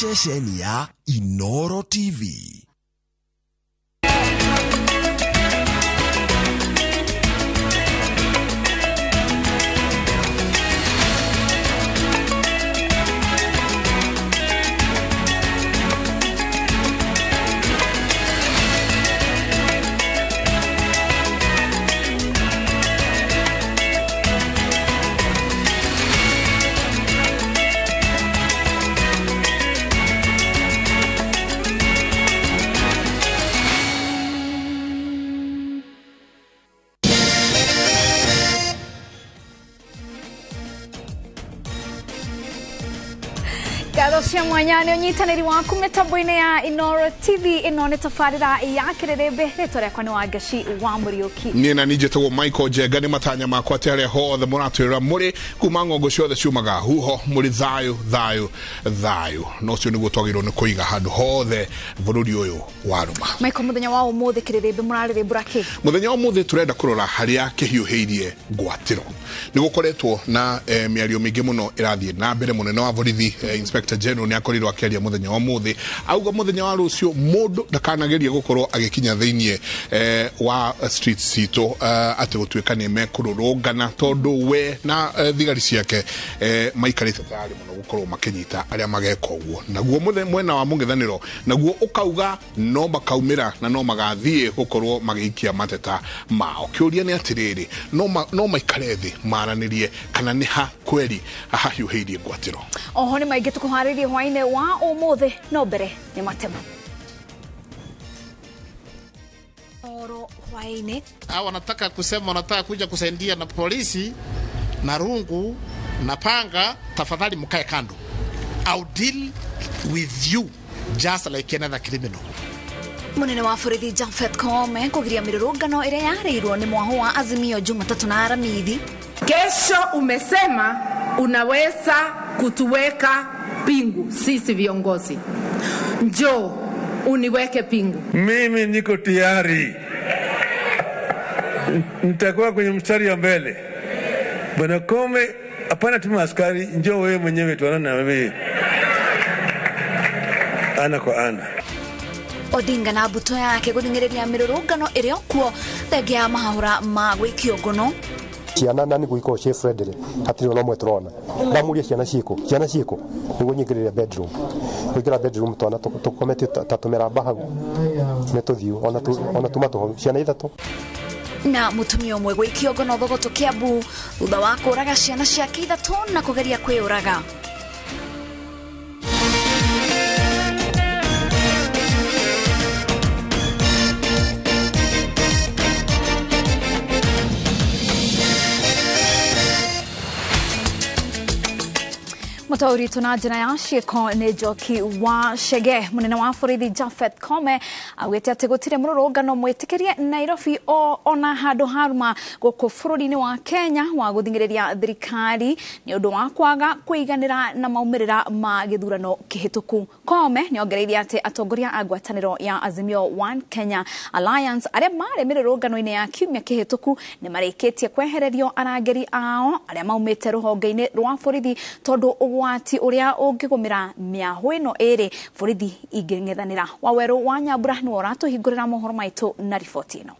ceceni ya Inoro TV. Cia mwanya ni unyitaniri waku mitambo-ini ya Inoro TV. Ino ni tafarira ya kirerebe retore kwa ni wagashi wa Muriuki. Ni na nijetagwo Michael Jega ni matanya makwa tere hothe muratwira muri kuma ngongo ciothe ciumaga huho muri thayu no cio niguo twagirwo ni kuiga handu hothe bururi uyu waruma. Michael, muthenya wa umuthi kirerebe murarire buraki? Muthenya wa umuthi turenda kurora haria kĩhiũhĩire ngwatĩro. Nigukoretwo na miario mingi muno irathie na mbere. Munene wa borithi Inspector General ni akorirwo akiaria muthenya wa muthi auga muthenya wa rucio mundu ndakanagerie gukorwo agikinya theinie wa street cito ati gutwika ni mekururungana tondu we na thigari ciake maikarite tayari muno gukorwo makinyita aria mageka uguo. Naguo mwena wa mungithaniro naguo ukauga no makaumira na no magathie gukorwo magiikia mateta mao. Kiuria ni atiriri no maikare thi maranirie kana ni ha kweri hahiũhĩirie ngwatĩro. Oho ni maingi tukuharirie hwaine wa umuthi no mbere ni matemo. Oro hwaine wanataka kusema wanataka kuja kusaidia na polisi na rungu na panga, tafadhali mkae kando. I'll deal with you just like another criminal. Munene wa borithi Japhet Koome kugiria mirurungano iria yareirwo ni mwaho wa Azimio Jumatatu na Aramithi. Kesho umesema unaweza kutuweka pingu sisi viongozi. Njoo uniweke pingu. Mimi niko tayari. Nitakuwa kwenye mstari ya mbele. Bwana Koome, hapana tuma askari, njoo wewe mwenyewe tuonane na wewe ana kwa ana. Odinga na buto yake guthingiriria mirurungano irio kuo thenge ya mahahura ma gwikio ngono. Ciana nani guiko chef Frederick hatiri no mwe turona ndamuria ciana ciiko nigo nyingirire bedroom kugira bedroom twana tukomete tatumera bahagu netothiu ona tumato ciana ithatu. Na mutumia umwe gwikio ngono Thogoto Kiambu thutha wa kuraga ciana ciake ithatu na kugeria kwiuraga. Mutauri tunajina ya shiko ni Joki wa Shege. Munene wa borithi Japhet Koome awete ati gutire mururungano mwitikirie Nairobi ona handu haruma guku bururi-ini wa Kenya wa guthingiriria thirikari ni undu wa kwaga kuiganira na maumirira ma githurano kihituku. Koome ni ongereirie ati atongoria a ngwatanĩro ya Azimio One Kenya Alliance aria mari mirurungano-ini ya kiumia kihituku ni marikitie kwehererio arangeri ao aria maumite ruhonge-ini rwa borithi tondu wati uria ungigumira miaho ino eri borithi ing'ethanira. Waweru wa Nyambura ni uratuhingurira mohoro maitu na riboti ino.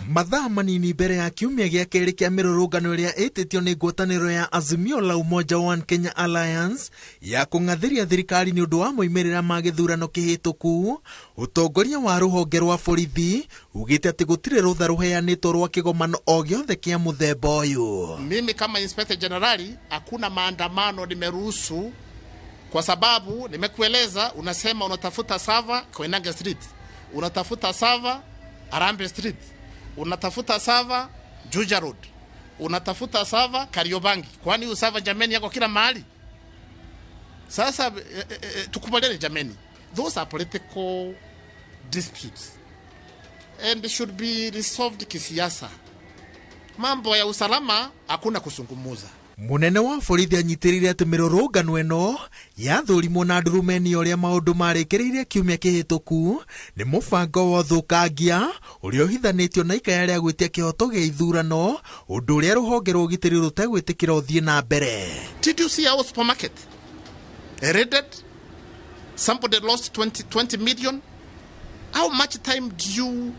Mathaa manini mbere ya kiumia gĩa kerĩ kĩa mirurungano iria ĩtĩtio nĩ ngwatanĩro ya Azimio la Umoja One Kenya Alliance ya kũng'athĩria thirikari nĩ ũndũ wa moimĩrĩra ma gĩthurano kĩhĩtũku, ũtongoria wa rũhonge rwa borithi ugĩte atĩ gũtirĩ rũtha rũheanĩtwo rwa kĩgomano o gĩothe kĩa mũthemba ũyũ. Mimi kama Inspector Generali hakuna maandamano nimeruhusu, kwa sababu nimekueleza, unasema unatafuta server Koinange Street, unatafuta server Arambe Street, unatafuta server Juja Road, unatafuta server Kariobangi. Kwani usava jameni yako kila mahali? Sasa tukubaliane jameni, those are political disputes and they should be resolved kisiasa. Mambo ya usalama hakuna kusungumuza. Munene wa borithi anyitirire ati mirurungano eno yathurimwo na ndurumeni uria maundu marikiriire kiumia kihituku ni mubango wa uthukangia uria uhithanitio na ikaya ria gwitia kihoto gia ithurano undu uria ruhonge rwa ugitiri rutegwitikira uthie na mbere. Did you see our supermarket raided? Somebody lost 20 million. How much time do you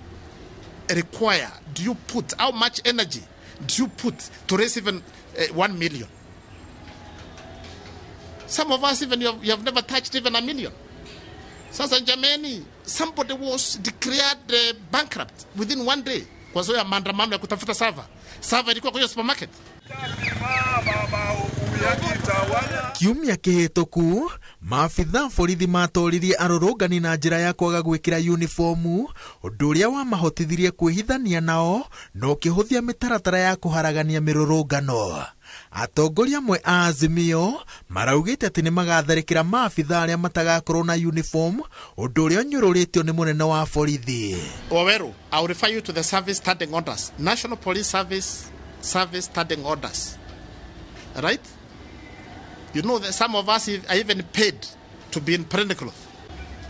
require? Do you put? How much energy do you put to raise even 1 million? Some of us even you have never touched even 1 million. Sasa jameni, somebody was declared bankrupt within 1 day kwa sababu ya maandamano ya kutafuta server ilikuwa kwa supermarket. Kiumia kihituku maafitha borithi matoririe arurungani na njira ya kwaga gwikira uniformu undu uria wamahotithirie kwihithania nao no kihuthia mitaratara ya kuharagania mirurungano. Atongoria amwe a Azimio maraugite ati ni magatharikira maafitha aria matagakorwo na uniform undu uria nyururitio ni munene wa borithi. Waweru, I will refer you to the service standing orders. National Police Service standing orders. Right? You know that some of us are even paid to be in plain cloth.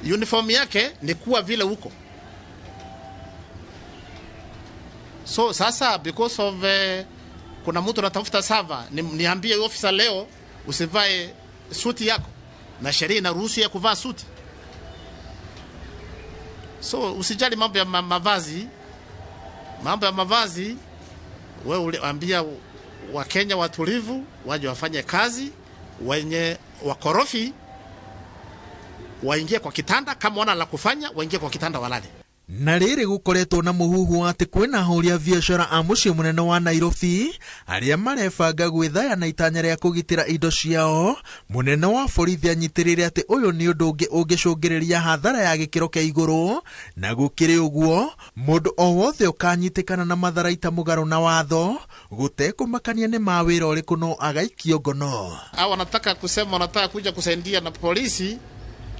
Uniform yake ni kuwa vile huko. So sasa because of kuna mtu anatafuta server, niambie officer leo usivae suti yako na sheria inaruhusu ya kuvaa suti. So usijali mambo ya mavazi. Mambo ya mavazi wewe uliambia Wakenya watulivu waje wafanye kazi, wenye wakorofi waingie kwa kitanda, kama wana la kufanya waingie kwa kitanda walale. Na riri gukoretwo na muhuhu ati kwina ahuri a biashara a mucii munene wa Nairobi aria marebanga gwithaya na itanya ria kugitira indo ciao. Munene wa borithi anyitirire ati uyu ni undu ungi ungicungiriria hathara ya gikiro kia iguru, na gukiri uguo mundu o wothe ukanyitikana na matharaita mugaru na watho gutekumakania ni mawira uriku no agaikio ngono. Hao wanataka kusema wanataka kuja kusaidia na polisi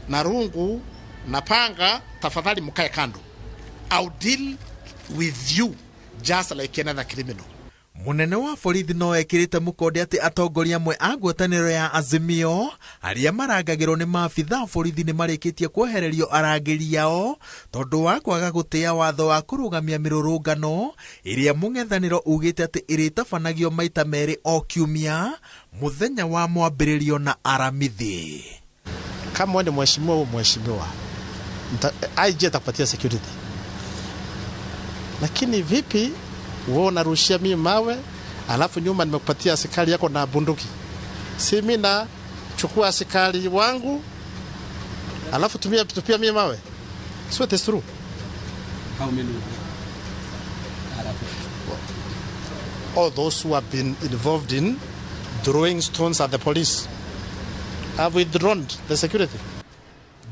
na rungu na panga, tafadhali mkae kando. I'll deal with you just like another criminal. Munene wa borithi no ekirite mukonde ati atongoria amwe a ngwatanĩro ya Azimio aria marangagirwo ni maafitha borithi ni marikitie kwehererio arangĩri ao tondu wa kwaga gutia watho wa kurugamia mirurungano iria mung'ethanĩro ugite ati iritabanagio maita meri o kiumia muthenya wa mwambĩrĩrio na aramithi. Kama ni mheshimiwa IG atakupatia security. Lakini vipi wewe unarushia mimi mawe alafu nyuma nimekupatia askari yako na bunduki? Si mimi na chukua askari wangu alafu tupia mimi mawe? So it is true. How many? All those who have been involved in throwing stones at the police have withdrawn the security.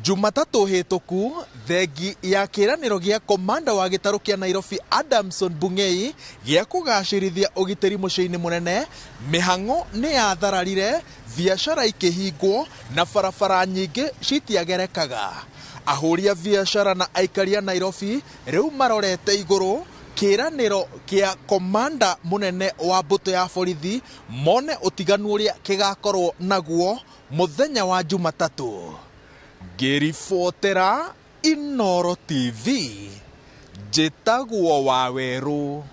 Jumatatu hituku thegi ya kiraniro gia komanda wa gitaru kia Nairobi Adamson Bungei gia kugacirithia ugitiri muciini munene, mihango ni yathararire, biashara ikihingwo na barabara nyingi citiagerekaga. Ahuria biashara na aikaria Nairobi riu marorete iguru kiraniro kia komanda munene wa mbuto ya borithi mone utiganu uria kigakorwo naguo muthenya wa Jumatatu. Ngiribotera Inoro TV, njĩtagwo Waweru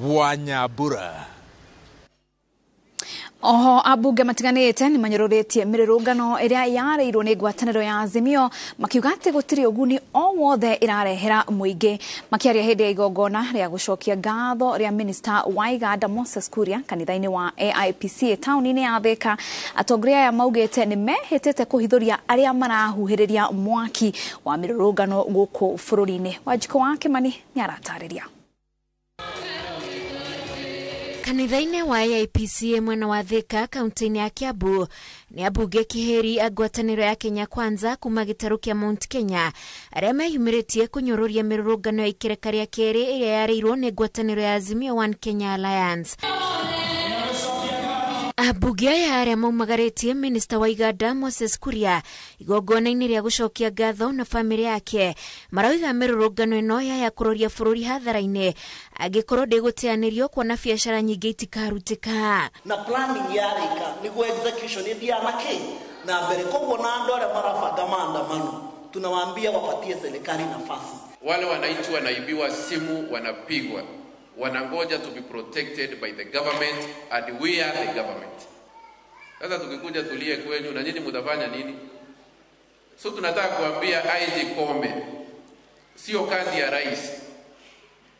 wa Nyambura. Oho abunge matiganite ni manyororetie mirurungano iria yareirwo ni ngwatanĩro ya Azimio makiuga ati gutiri uguni o wothe irarehera muingi. Makiaria hindi ya igongona ria gucokia ngatho ria minister Waiganda Moses Kuria kanitha-ini wa AIPC tauni-ini ya Thika, atongoria ya maugite ni mehitete kuhithuria aria marahuhiriria mwaki wa mirurungano guku bururi-ini. Wajiko wake mani ni aratariria. Kanitha-ini wa AIPC mwena wa Thika kaunti-ini ya Kiambu ni abunge kiheri a ngwatanĩro ya Kenya Kwanza kuma gĩtarũ kĩa Mount Kenya aria meyumĩrĩtie kunyũrũria mirurungano ya ikereka ria keri iria yareirwo ni ngwatanĩro ya Azimio One Kenya Alliance. Ambunge aya arĩa maumagaritie minista wa Iganda Moses Kuria igongona-inĩ rĩa gũcokia ngatho na bamĩrĩ yake marauga mĩrũrũngano ĩno ya kũroria bũrũri hathara-inĩ angĩkorwo ndĩgũteanĩrio kuona biacara nyingĩ itikarutĩka. Na planning yarĩka nĩguo execution ĩthianake na mbere, koguo na andũ arĩa marabanga maandamano tunawaambia wapatie serikali nafasi. Wale wananchi wanaibiwa simu, wanapigwa, wanangoja to be protected by the government and we are the government. Sasa tukikuja tulie kwenyu na nyinyi mtafanya nini? So tunataka kuambia IG Kome, sio kazi ya rais.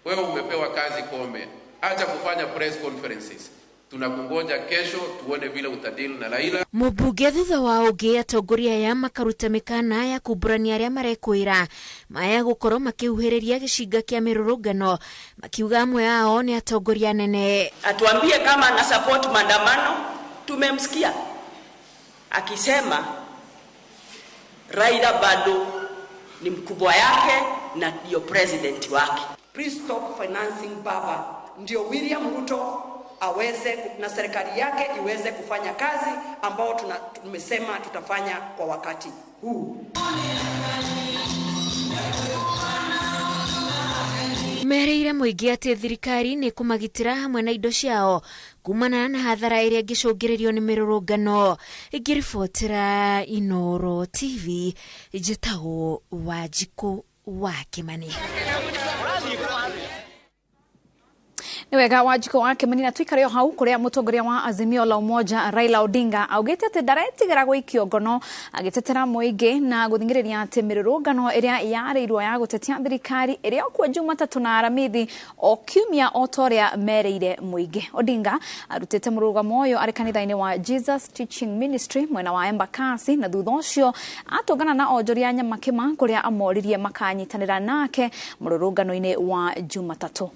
Wewe umepewa kazi Kome, acha kufanya press conferences. Tunakungoja kesho tuone vile utadili na Raila. Mũmbunge thutha wa ũngĩ atongoria aya makaruta mĩkana ya kumbũrania arĩa marekwĩra maya gũkorwo makĩhuhĩrĩria gĩcinga kĩa mĩrũrũngano, makiuga amwe ao nĩ atongoria nene. Atuambie kama ana support maandamano. Tumemsikia akisema Raila bado ni mkubwa yake na ndio president wake. Please stop financing baba. Ndio William Ruto aweze na serikali yake iweze kufanya kazi ambao tumesema tutafanya kwa wakati huu. Mereire mũingĩ atĩ thirikari nĩ kũmagitĩra hamwe na indo ciao kumana na hathara ĩrĩa ĩngĩcũngĩrĩrio nĩ mĩrũrũngano. Ingĩribotera Inooro TV, njĩtagwo Wanjikũ wa Kĩmani. Niwega Wanjikũ wa Kĩmani, na tuikare hau kũrĩa mũtongoria wa Azimio la Umoja Raila Odinga augĩte atĩ ndaretigĩra gũikio ngono, agĩtetera mũingĩ na gũthingĩrĩria atĩ mĩrũrũngano ĩrĩa yarĩirwo ya gũtetia thirikari ĩrĩa kuo Jumatatu na Aramithi o kiumia o ta ũrĩa mereire mũingĩ. Odinga arutĩte mũrũgamo ũyũ arĩ kanitha-inĩ wa Jesus Teaching Ministry mwena wa Embakasi, na thutha ũcio atũngana na onjoria nyamakĩma kũrĩa amoririe makanyitanĩra nake mũrũrũngano-inĩ wa Jumatatu.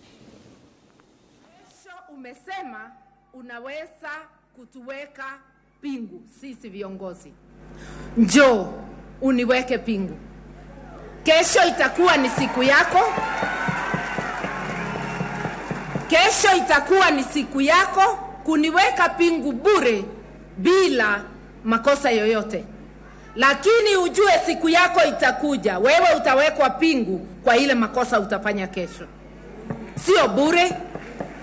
Umesema unaweza kutuweka pingu sisi viongozi. Njoo uniweke pingu. Kesho itakuwa ni siku yako. Kesho itakuwa ni siku yako kuniweka pingu bure bila makosa yoyote. Lakini ujue siku yako itakuja. Wewe utawekwa pingu kwa ile makosa utafanya kesho. Sio bure.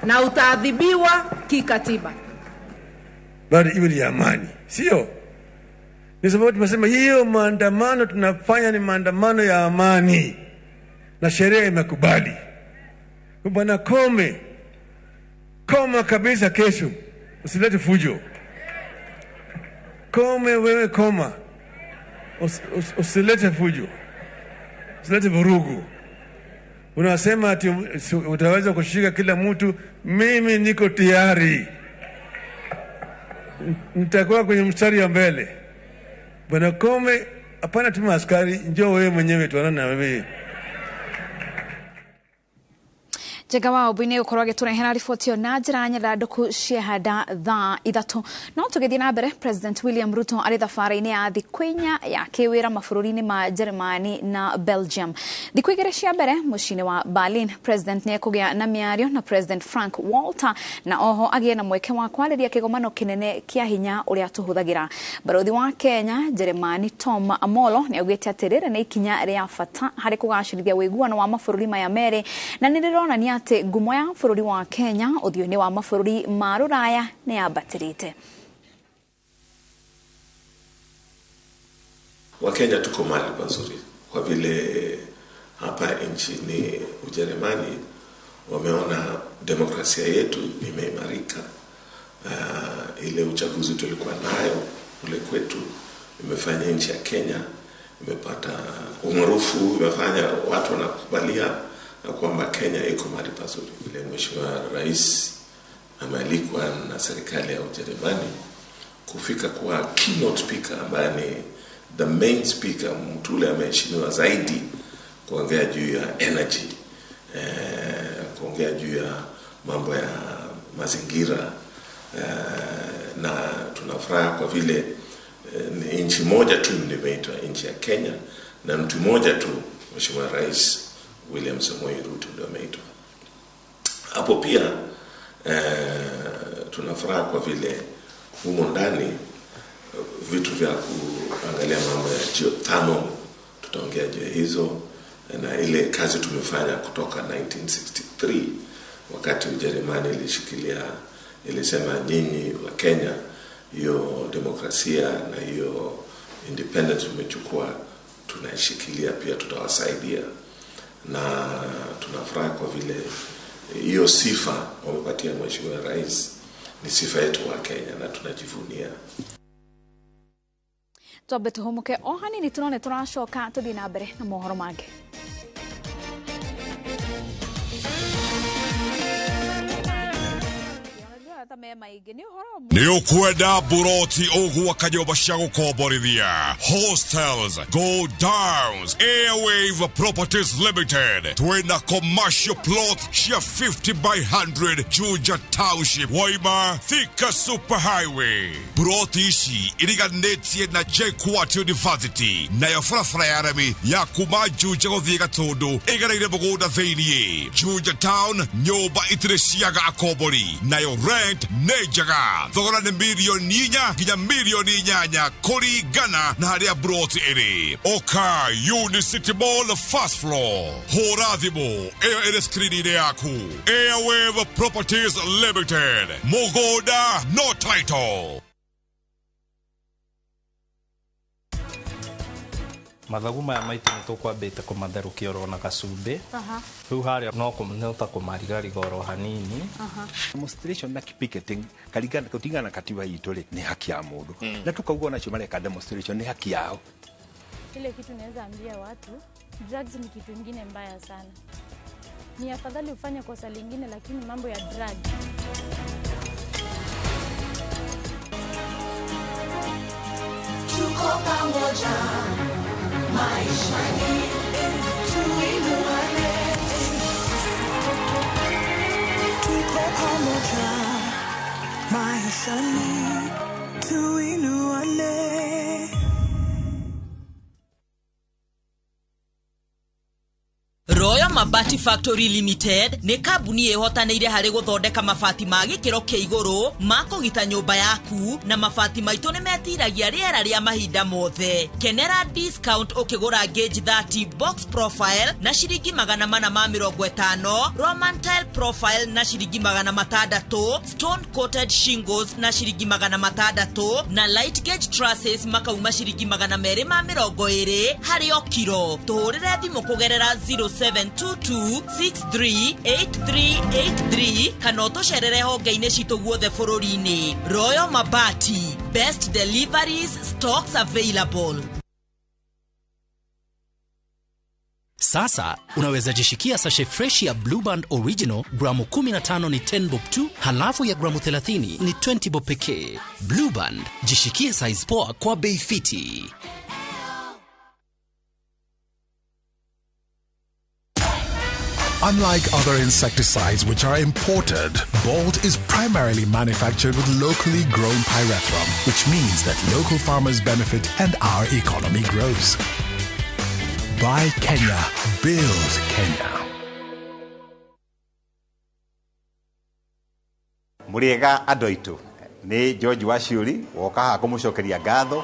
Na utaadhibiwa kikatiba. Bado iwe ni amani, sio? Ni sababu tumesema hiyo maandamano tunafanya ni maandamano ya amani. Na sheria imekubali. Bwana Kome, koma kabisa kesho. Usilete fujo. Kome wewe koma. Usilete fujo. Usilete vurugu. Unasema ati utaweza kushika kila mtu. Mimi niko tayari. Nitakuwa kwenye mstari wa mbele. Bwana Kome, hapana tuma askari, njoo wewe mwenyewe tuonane na wewe. Jega wa obine ukorwa gĩtũrehera riboti ĩyo na njĩra nyandandũku ciehanda thaa ithatũ. No tũgĩthiĩ na mbere, President William Ruto arĩ thabarĩ-inĩ ya thikũ inya ya kĩwĩra mabũrũri-inĩ ma Germany na Belgium. Thikũ igĩrĩ cia mbere mũciĩ-inĩ wa Berlin, President nĩ ekũgĩa na mĩario na President Frank Walter, na oho agĩe na mweke wa kwarĩria kĩgomano kĩnene kĩa hinya ũrĩa tũhũthagĩra. Barũthi wa Kenya Germany Tom Amolo nĩ augĩte atĩ rĩrĩ nĩ ikinya rĩa bata harĩ kũgacĩrithia ũiguano wa mabũrũri maya merĩ, na nĩ rĩronania atĩ ngumo ya bũrũri wa Kenya ũthiũ-inĩ wa mabũrũri ma rũraya nĩ yambatĩrĩte. Wakenya tuko mahali pazuri kwa vile hapa nchini Ujerumani wameona demokrasia yetu imeimarika. Ile uchaguzi tulikuwa nayo kule kwetu imefanya nchi ya Kenya imepata umaarufu, imefanya watu wanakubalia na kwamba Kenya iko mahali pazuri. Vile Mheshimiwa Rais amealikwa na serikali ya Ujerumani kufika kwa keynote speaker ambaye ni the main speaker, mtu ule ameheshimiwa zaidi kuongea juu ya energy, kuongea juu ya mambo ya mazingira, na tunafuraha kwa vile ni nchi moja tu ndimeitwa nchi ya Kenya, na mtu mmoja tu Mheshimiwa Rais William Samoei Ruto ndio ameitwa. Hapo pia tunafuraha kwa vile humo ndani vitu vya kuangalia mambo ya geothermal, tutaongea juu hizo, na ile kazi tumefanya kutoka 1963 wakati Ujerumani ilisema nyinyi wa Kenya hiyo demokrasia na hiyo independence umechukua, tunaishikilia pia, tutawasaidia. Na tunafurahi kwa vile hiyo sifa wamepatia Mheshimiwa Rais ni sifa yetu wa Kenya na tunajivunia. Twabe tuhumuke ohani ni tunone turashoka tuthi na mbere na mohoro mangĩ. Nĩ ũkwenda buroti ũgwa kanyũmba cia gũkomborithia, hostels, go downs, Airwave Properties Limited. Twina commercial plot cia 50 by 100 Juja Township, Waima, Thika Superhighway. Buroti ici iriganĩtie na JKUAT University, nayo barabara ya rami ya kuma Juja gũthiĩ Gatũndũ ĩgereire mũgũnda thĩiniĩ. Juja Town nyũmba itirĩ ciaga akombori, nayo rent nĩ njega. Thogora nĩ milioni 4 nginya milioni 8 kũringana na harĩa buroti ĩrĩ. Oka Unicity Mall first floor. Hũra thimũ ĩyo ĩrĩ screen-inĩ yaku. Airwave Properties Limited. Mũgũnda no title. Mathagu maya maitũ nĩ tũkwambĩte kũmatherũkia oro na gacumbĩ. Rĩu harĩa no kũmũnota kũmarigariga oro hanini. Demonstration na picketing karingana kutingana na katiba yetu ni haki ya mũndũ. Na tukauga nacio mareka demonstration ni haki yao. Ile kitu naweza ambia watu, drugs ni kitu kingine mbaya sana. Ni afadhali ufanye kosa lingine lakini mambo ya drugs. Tuko pamoja. Maisha ni tuinuane. Tuko pamoja. Maisha ni tuinuane. Royal Mabati Factory Limited ni kambuni yehotanĩire harĩ gũthondeka mabati ma gĩkĩro kĩa igũrũ ma kũgita nyũmba yaku, na mabati maitũ nĩ metiragia rĩera rĩa mahinda mothe. Kenera discount ũkĩgũra gauge 30 box profile na ciringi 450, Roman tile profile na ciringi 600, stone coated shingles na ciringi 600, na light gauge trusses makauma ciringi 220 harĩ o kiro. Tũhũrĩre thimũ kũgerera 0722638383 kana ũtũcerere honge-inĩ citũ guothe bũrũri-inĩ. Royal Mabati, best deliveries, stocks available. Sasa unaweza jishikia sachet fresh ya Blue Band Original gramu 15 ni 10 bob tu, halafu ya gramu 30 ni 20 bob pekee. Blue Band, jishikie size poa kwa bei fiti. Unlike other insecticides which are imported, Bolt is primarily manufactured with locally grown pyrethrum, which means that local farmers benefit and our economy grows. Buy Kenya, build Kenya. Muriega andũ aitũ, nĩ George Waciuri woka haha kũmũcokeria ngatho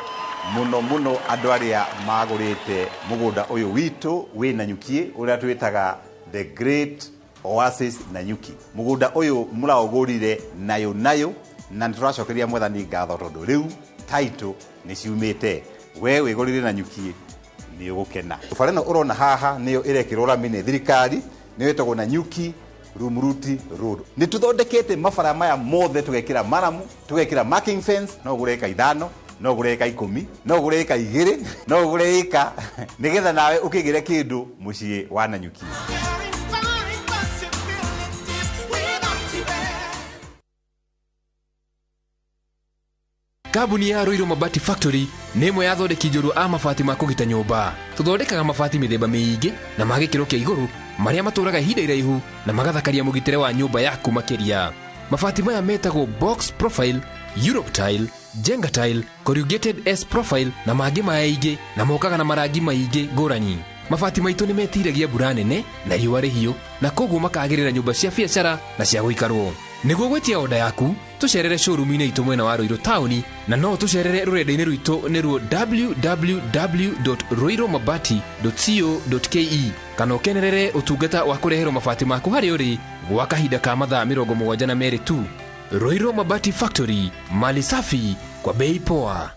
muno andũ arĩa magũrĩte mũgũnda ũyũ witũ wĩ Nanyuki ũrĩa twĩtaga the great oasis Nanyuki. Mũgũnda ũyũ mũraũgũrire nayo na nĩtũracokeria mwathani ngatho tondũ rĩu title nĩ ciumĩte. We wĩgũrire Nanyuki nĩ ũgũkena. Bara ĩno ũrona haha nĩyo ĩrekĩrwo rami nĩ thirikari, nĩyo ĩtagwo Nanyuki Rumuruti Road. Nĩ tũthondekete mabara maya mothe tũgekĩra maramu, tũgekĩra marking fence, no ũgũre ĩka 5, no ũgũre ĩka 10, no ũgũre ĩka 2, no ũgũre ĩka, nĩgetha nawe ũkĩgĩre kĩndũ mũciĩ wa Nanyuki. Kambuni ya Royal Mabati Factory nĩ ĩmwe ya thondeki njũru a mabati ma kũgita nyũmba. Tũthondekaga mabati mĩthemba mĩingĩ na ma gĩkĩro kĩa igũrũ marĩa matũraga ihinda iraihu na magathakaria mũgitĩre wa nyũmba yaku makĩria. Mabati maya metagwo box profile, Europe tile, Jenga tile, corrugated S profile na mangĩ maingĩ, na mokaga na marangi maingĩ ngũrani. Mabati maitũ nĩ metiragia mbura nene na riũa rĩhiũ, na koguo makagĩrĩra nyũmba cia biacara na cia gũikarwo. Nĩguo gwĩtia oda yaku, tucerere showroom-inĩ itũ mwena wa Ruiru taũni, na no tucerere rũrenda-inĩ rwitũ nĩruo www.ruiromabati.co.ke kana ũkenerere ũtungata wa kũreherwo mabati maku harĩa ũrĩ gwa kahinda ka mathaa 72 tu. Ruiro Mabati Factory, mali safi kwa bei poa.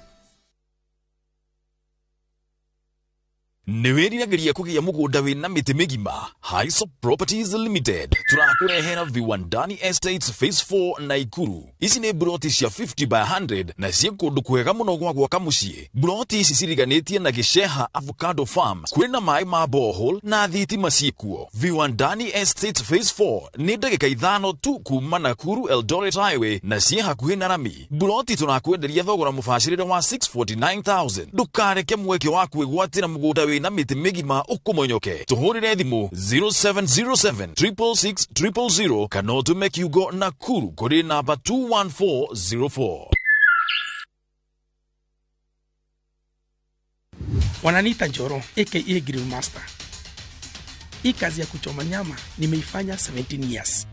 Niwĩriragĩria kũgĩa mũgũnda wĩna mĩtĩ mĩgima. Highsop Properties Limited turakũrehera Viwandani Estates Phase 4 Naikuru. Ici nĩ broti cia 50 by 100 na ciĩ kũndũ kwega mũno gwa gwaka mũciĩ. Broti ici ciriganĩtie na Gĩceha Avocado Farms, kwĩna maĩ ma borehole na thitima ciĩkuo. Viwandani Estates Phase 4 nĩ ndagĩka 5 tu kuma Nakuru Eldoret Highway na ciĩ hakuhĩ na Rami. Broti turakwenderia thogora mũbacĩrĩre wa 649,000. Ndũkareke mweke wa kwĩgwatĩra mũgũnda wĩna mĩtĩ mĩgima ũkũmonyoke. Tũhũrĩre thimũ 0707-666-000 kana ũtũme kiugo Nakuru kũrĩ namba 21404. Wananiita Njoro aka Grill Master. Hii kazi ya kuchoma nyama nimeifanya 17 years.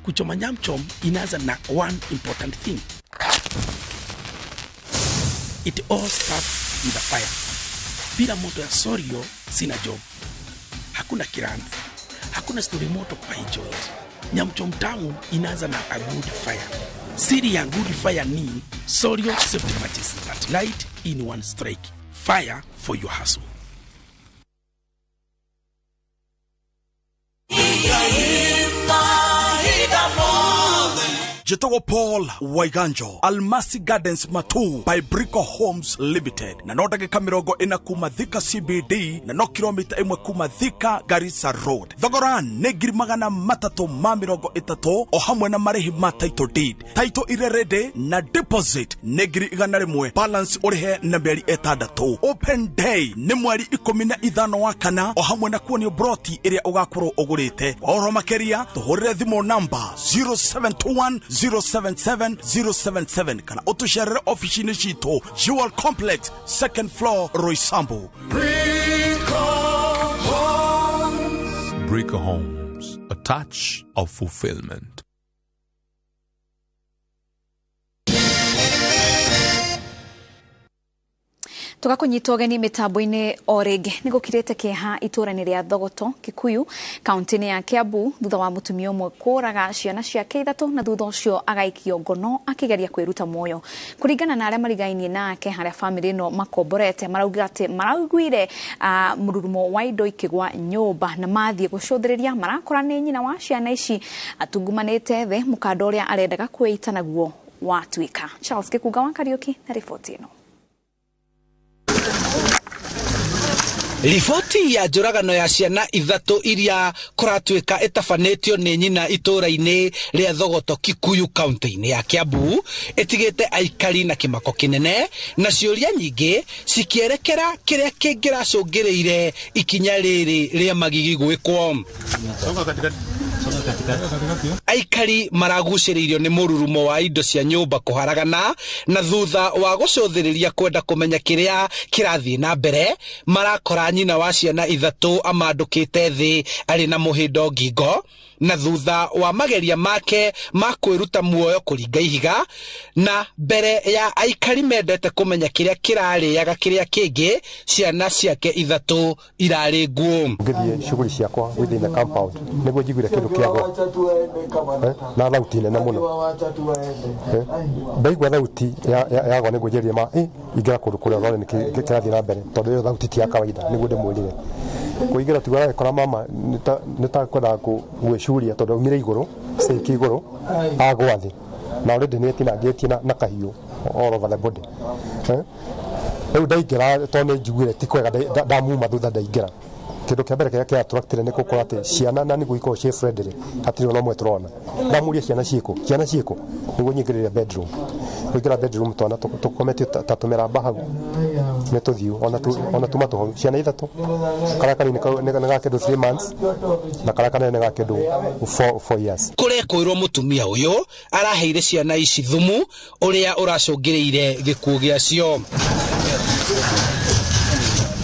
Kuchoma nyama inaanza na one important thing. It all starts with a fire. Bila moto ya sorio sina job. Hakuna kiranzi, hakuna story moto kwa hii joint. Nyamchom tamu inaanza na a good fire. Siri ya good fire ni sorio safety matches that light in one strike. Fire for your hustle. Jetogo Paul Waiganjo, Almasi Gardens Matu by Brico Homes Limited. Na no ndagĩka 40 kuma Thika CBD na no kilomita 1 kuma Thika Garissa Road. Thogora nĩ 330 o hamwe na marĩhi ma title deed. Title ire ready na deposit nĩ 100 balance ũrĩhe na mĩeri 6. Open day nĩ mweri 15 wa kana o hamwe na kuonio broti ĩrĩa ũgakorwo ũgũrĩte. Oro makĩria tũhũrĩre thimũ namba 0721077077 kana utusharire office-inĩ citũ Jewel Complex 2nd floor Roysambu. Brico Homes, a touch of fulfillment. Tugakunyitwo geni mitambo-inĩ o rĩngĩ nĩ gũkirĩte kĩeha itũra-inĩ rĩa Thogoto Kikuyu kaunti-inĩ ya Kiambu thutha wa mũtumia ũmwe kũraga ciana ciake 3 na thutha ũcio agaikio ngono akĩgeria kwĩruta muoyo. Kũringana na arĩa marigainie nake harĩa famĩlĩ ĩno makomborete marauga atĩ maraiguire mũrurumo wa indo ikĩgwa nyũmba na mathiĩ gũcũthĩrĩria marakora nĩ nyina wa ciana ici atungumanĩte thĩ mũkanda ũrĩa arendaga kwĩita naguo watuĩka. Charles Kĩkunga wa Kariuki na riboti ĩno. Riboti ya njũragano ya ciana 3 iria kũratuĩka ĩtabanĩtio nĩ nyina itũra-inĩ rĩa Thogoto Kikuyu kaunti-inĩ ya Kiambu ĩtigĩte aikari na kĩmako kĩnene na ciũria nyingĩ cikĩerekera kĩrĩa kĩngĩracũngĩrĩire ikinya rĩrĩ rĩa magigi gwĩkwo. Aikari maragucĩrĩirio nĩ mũrurumo wa indo cia nyũmba kũharagana na thutha wa gũcũthĩrĩria kwenda kũmenya kĩrĩa kĩrathiĩ na mbere marakora nyina wa ciana 3 amandũkĩte thĩ arĩ na mũhĩndo ngingo na thutha wa mageria make ma kwĩruta muoyo kũringa ihiga na mbere ya aikari mendete kũmenya kĩrĩa kĩrarĩaga kĩrĩa kĩngĩ ciana ciake 3 irarĩ nguo. Ngĩthiĩ shughuli ciakwa within the compound nĩguo njiguire kĩndũ kĩagwo na thauti nene mũno. Ndaigua thauti yagwo nĩguo njĩrire ma ingĩra kũndũ kũrĩa ũrona nĩ kĩrathiĩ na mbere tondũ ĩyo thauti ti ya kawaida nĩguo ndĩmwĩrire. Kũingĩra tugaga kora mama nĩtakwenda gwĩcuria tondũ aumire igũrũ sink igũrũ agwa thĩ na already nĩtinangĩtie na kahiũ all over the body. Rĩu ndaingĩra tondũ njiguire ti kwega ndamuma thutha ndaingĩra. Kĩndũ kĩa mbere kĩrĩa kĩatũraktire nĩ gũkora atĩ ciana na nĩguo ikorwo ciĩ friendly hatirĩ ona ũmwe tũrona. Ndamuria ciana ciĩkũ nĩguo nyingĩrĩre bedroom. Kũingĩra bedroom twana tũkomete tatũmĩramba hau nĩ tũthiũ ona tuma tũhoro ciana 3 karĩa kanini nĩ ga kĩndũ 3 months na karĩa kanene nĩ ga kĩndũ 4 years. Kũrekwĩrwo mũtumia ũyũ araheire ciana ici thumu ũrĩa ũracũngĩrĩire gĩkuũ gĩacio.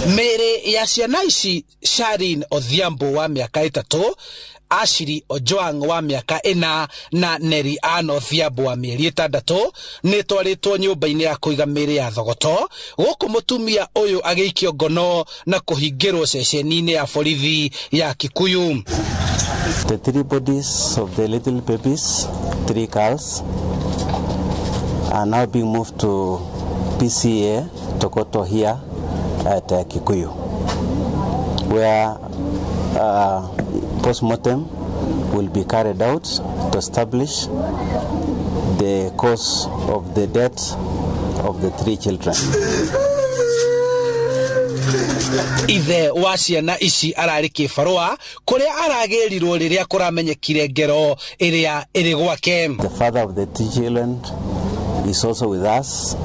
Mĩrĩ ya ciana ici Sharin Odhiambo wa miaka 3, Ashiri Ojwang wa miaka 4 na Neri Ann Odhiambo wa mieri 6 nĩ twarĩtwo nyũmba-inĩ ya kũiga mĩĩrĩ ya Thogoto gũkũ mũtumia ũyũ agĩikio ngono na kũhingĩrwo ceceni-inĩ ya borithi ya Kikuyu. The 3 bodies of the little babies, 3 girls, are now being moved to PCA Thogoto here at Kikuyu, where post-mortem will be carried out to establish the cause of the death of the 3 children. Ithe wa ciana ici ararĩ kĩbarũa kũrĩa aragĩrirwo rĩrĩa kũramenyekire ngero ĩrĩa ĩrĩ gwake. The father of the 3 children is also with us.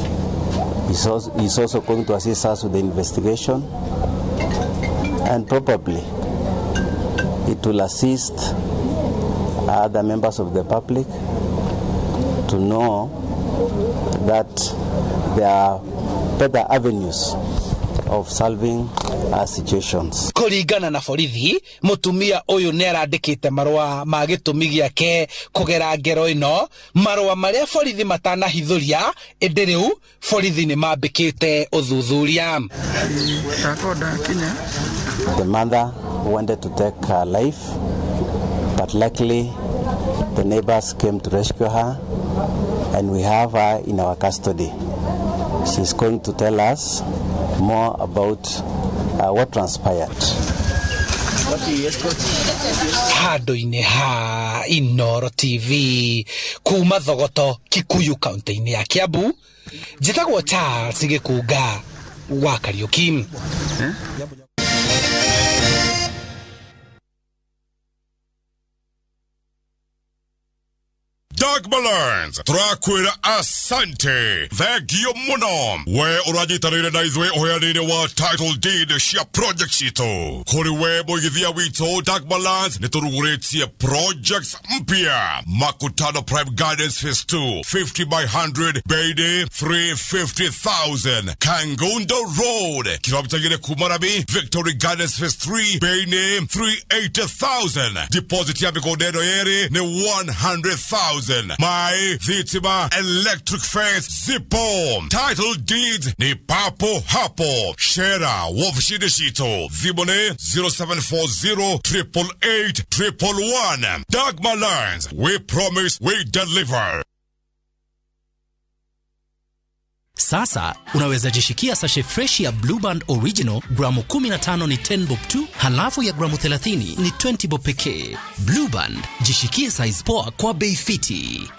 He's also going to assist us with the investigation, and probably it will assist other members of the public to know that there are better avenues of solving our situations. Kũringana na borithi, mũtumia ũyũ nĩ arandĩkĩte marũa ma gĩtũmi gĩake kũgera ngero ĩno, marũa marĩa borithi matanahithũria, ĩndĩ rĩu borithi nĩ mambĩkĩte ũthuthuria. The mother wanted to take her life, but luckily the neighbors came to rescue her, and we have her in our custody. She's going to tell us more about what transpired. Handũ-inĩ ha Inooro TV kuma Thogoto, Kikuyu kaunti-inĩ ya Kiambu, njĩtagwo Charles Gĩkunga wa Kariũki. Dagmalans, turakwira asante, thegio muno, we urajitarire na izwe oheanine wa title deed cia project cito. Kuri we boigithia wito Dagmalans, nituruguretie projects mpya. Makutano Prime Gardens Phase 2, 50 by 100, Beide, 350,000. Kangundo Road, kilomita gine Kumarabi, Victory Gardens Phase 3, Beine, 380,000. Deposit ya mikodeno yeri ni 100,000. My Vitima Electric Fence Zipo. Title deeds ni papo hapo. Shera Wofshideshito. Vibone 0740-888-111. Dagmar Lines. We promise we deliver. Sasa unaweza jishikia sashe fresh ya Blue Band Original gramu 15 ni 10 bob tu, halafu ya gramu 30 ni 20 bob pekee. Blue Band, jishikie size poa kwa bei fiti.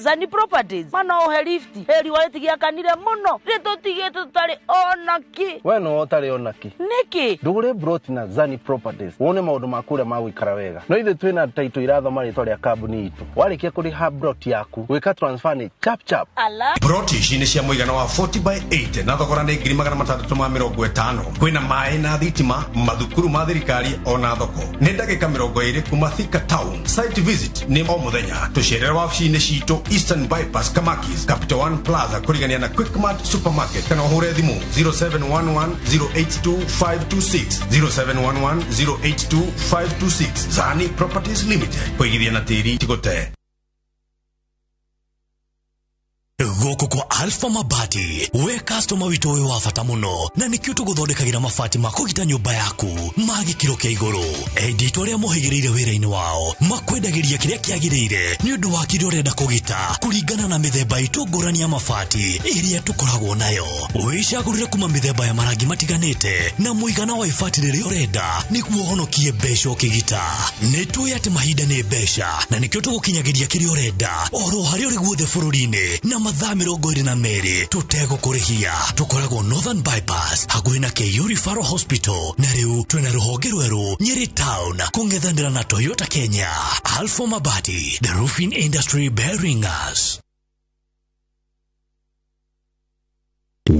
Zani Properties mana ohe lifti heri waletigia kanire muno ritotige tutari onaki we no otari onaki niki ndugure broti na Zani Properties wone maundu makure ma gwikara wega no ithe twina taito iratho marĩtwa rĩa kambuni itu warikia kuriha broti yaku wika transfer ni chap ala broti ici ni cia muigana wa 40 by 80 na thogora ni 650 kwina mai na thitima mathukuru ma thirikari ona thoko ni ndagika 20 kuma Thika Town. Site visit ni o muthenya tucerera wabici-inĩ citũ Eastern Bypass Kamakis, Capital One Plaza, kurigania na Quickmart Supermarket. Kana uhure thimu 0711-082-526 0711-082-526. Zani Properties Limited, kuigithia na tĩri tigote. Goko kwa Alpha Mabati, we customer wito we wafata muno na nikio tuguthondekagira mabati makugita nyumba yaku magikiro kia iguru. Edito ria mohigirire wira-ini wao makwendagiria kiria kiagirire ni undu wa kiria urenda kugita kuringana na mithemba itungurani ya mabati iria tukoragwo nayo. Wicagurire kuma mithemba ya marangi matiganite na muigana wa ibati riria urenda niguo honokie mbeca ukigita. Nitui ati mahinda ni mbeca na nikio tugukinyagiria kiria urenda oro haria uri guothe bururi-ini na mathaa 22 tutegũkũrĩhia. Tukoragwo Northern Bypass hakuhĩ na Keio Referral Hospital na rĩu twĩna rũhonge rwerũ Nyeri Town kũng'ethanĩra na Toyota Kenya. Alpha Mabati, the roofing industry bearing us.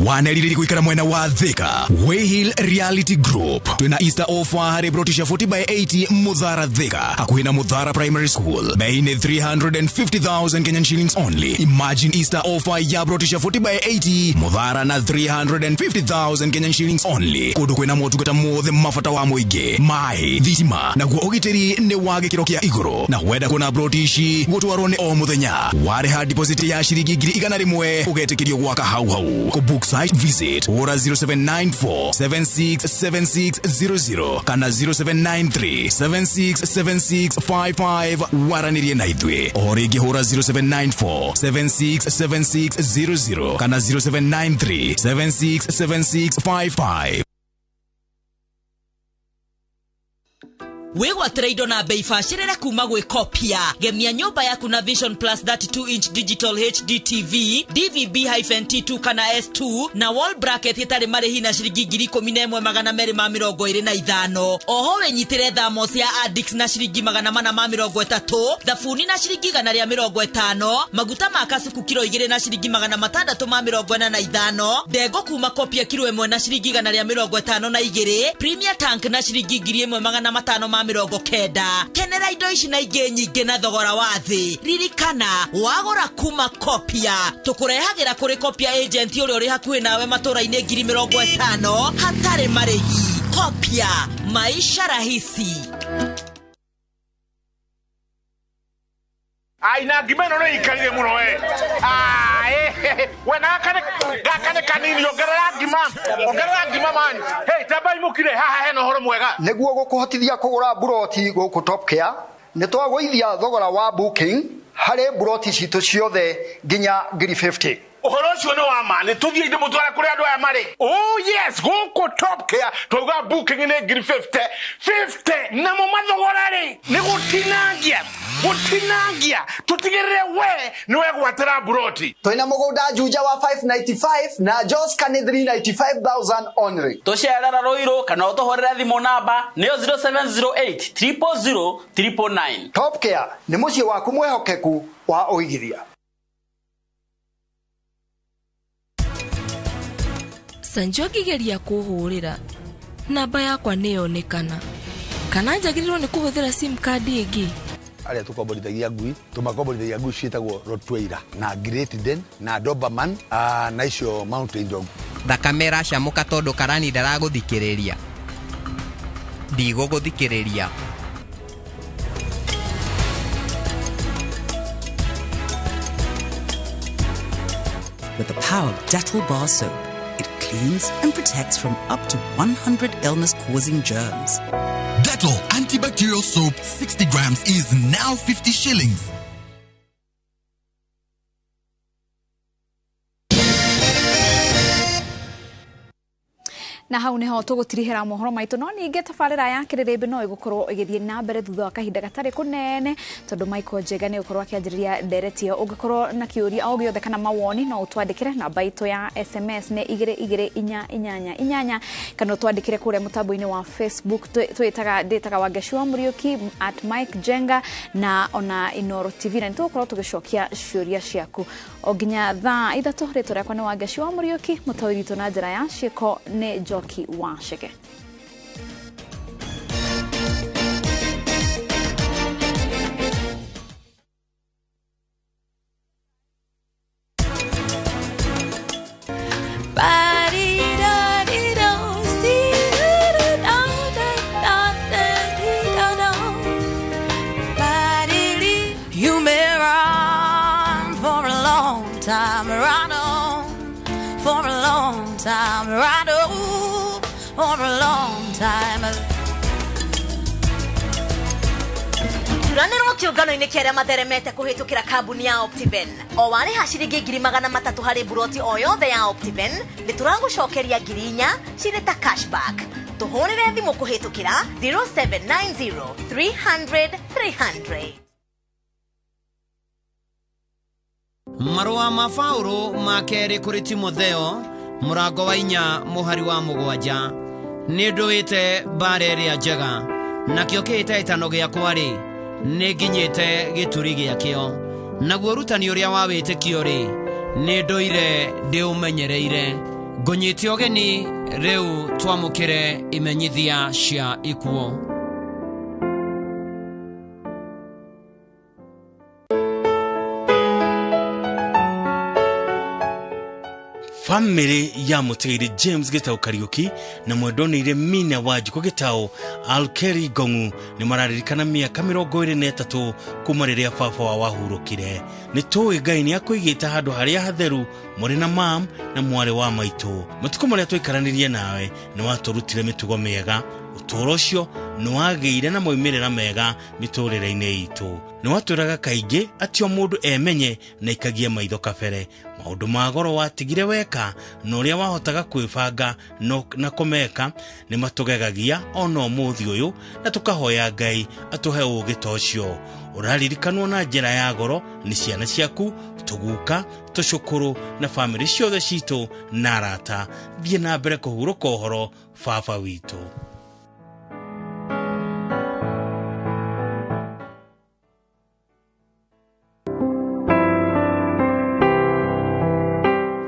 waneririri kuikara mwena wa Thika Wayhill Reality Group twina Easter offer hari brotisha 40/80 Muthara Thika hakuhi na Muthara Primary School bei ni 350,000 Kenyan shillings only. Imagine Easter offer ya brotisha 40/80 Muthara na 350,000 Kenyan shillings only. Kudu kwina motugata mothe mafata wa muige mai thitima na guo ugitiri ni wage kirokia iguru na weda kuna brotishi gutwarone o muthenya ware ha deposit ya shiringi 100 ugetikirio gwaka hau ko book site visit ora 0794767600 kana 0793767655 waranirie na ithwe origi hora 0794767600 kana 0793767655. Wegwatĩra indo na bei bacĩrĩre kuma gwĩ Kopia. Gemia nyũmba yaku na Vision Plus 32-inch digital HD TV, DVB-T2 kana S2 na wall bracket itarĩ marĩhi na ciringi 11,225. Oho wenyitĩre thamos ya Addix na ciringi 430, thabuni na ciringi 150, maguta ma kasuku kilo 2 na ciringi 645, ndego kuma Kopia kilo 1 na ciringi 152, Premier Tank na ciringi 1,500 kenda. Kenera indo ici na ingĩ nyingĩ na thogora wa thĩ. Ririkana wagũra kuma Kopia tũkũrehagira kũrĩ Kopia agent ũrĩa ũrĩ hakuhĩ nawe matũra-inĩ 50,000 hatarĩ marĩhi. Kopia, maisha rahisi. Aina gimeno no ikarire muno we. Wena gakane kanini ongerera ngima man. Hey, tabai mukire haha heno horo mwega. Niguo gukuhotithia kugura buroti guku Top Care ni twagũithia thogora wa booking harĩ buroti citu ciothe nginya 50. Uhoro ucio no wa ma ni tuthie inde mutwara kuri andu aya mari. Oh yes, guku Top Care twaga booking ni 50 na mo mathogora ri ni gutinangia tutigirire we ni we gwatira buroti. Toina mugunda juja wa 595 na Joska ni 395,000 only. Tosherera roiro kana utohorera thimo namba niyo 0708 000 999. Top Care ni mucie waku mwehokeku wa uigithia. Sanjoki geria kuhurira namba yakwa niyonekana kana njagĩrĩrwo nĩ kũhũthĩra sim card ĩngĩ. Aria tukomborithagia ngui tumakomborithagia ngui ciĩtagwo Rottweiler na Great Dane na Doberman na icio Mountain Dog. Thakame ĩracamũka tondũ karani ndaragũthikĩrĩria. Ndigũgũthikĩrĩria. With the power of Dettol Bar Soap, it cleans and protects from up to 100 illness-causing germs. Dettol antibacterial soap 60 grams is now 50 shillings. Na hau niho tugutirihira mohoro maitu no ninge tabarira ya kiriribe no igukorwo igithie na mbere thutha wa kahinda gatari kunene tondu Michael Njega ni ukorwo akianjiriria nderetio ungikorwo na kiuria au giothe kana mawoni no utwandikire namba itu ya SMS ni 2288 kana utwandikire kuria mutambo-ini wa Facebook twitaga Wangeciwa Muriuki @Mike na ona Inoro TV na nitukorwo tugicokia ciuria ciaku oginya thaa ithatu ritwa riakwa ni Wangeciwa Muriuki mutawiritu na njira ya ciiko ni Joki wa Shege. You may run for a long time, run on for a long time, run on for a long time. Turanĩrwo kĩũngano-inĩ kĩrĩa matheremete kũhĩtũkĩra kambuni ya Optiben. O warĩ ha ciringi 300 harĩ buroti o yothe ya Optiben, nĩ tũragũcokeria 4,000 cirĩ ta cashback. Tũhũrĩre thimũ kũhĩtũkĩra 0790 300 300. Marũa ma Paulo ma kerĩ kũrĩ Timotheo mũrango wa 4 mũhari wa 7 nĩ ndũĩte mbara ĩrĩa njega nakĩo kĩhĩtahĩtano gĩakwa rĩ nĩ nginyĩte gĩturi gĩakĩo naguo ũrutani ũrĩa wa wĩtĩkio rĩ nĩ ndũire ndĩũmenyereire ngũnyite ũgeni rĩu twamũkĩre imenyithia cia ikuo. Family ya Muteire James Gitao Kariuki na mwendonire Mina Wanjiko Gitao Alkeri Gongu ni mararirikana miaka 23 kuma riria baba wa wahurukire. Ni tuwe Ngai ni akuigita handu haria hatheru muri na mam na mware wa maitu. Mutuko maria twikaranirie nawe ni waturutire mitugo mega. Utoro ucio ni wageire na moimirira mega miturire-ini itu. Ni waturaga kaingi ati o mundu emenye na ikagia maitho kabere. Maundu ma goro watigire weka na uria wahotaga kwibanga na kumeka ni matugegagia ona umuthi uyu na tukahoya Ngai atuhe ugi tocio. Uraririkanwo na njira ya goro ni ciana ciaku, tuguka, tucukuru na family ciothe citu na arata. Thie na mbere kuhuruka uhoro baba witu.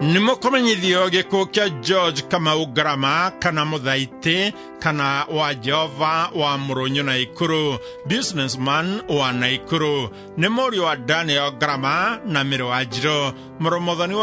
Nimukomenyithio gikuo kia George Kamau Grama kana muthaiti kana wa Jehova wa Murunyu na Ikuru, businessman wa Naikuru. Ni murio wa Daniel Grama na Miro wa Njiro, muromothani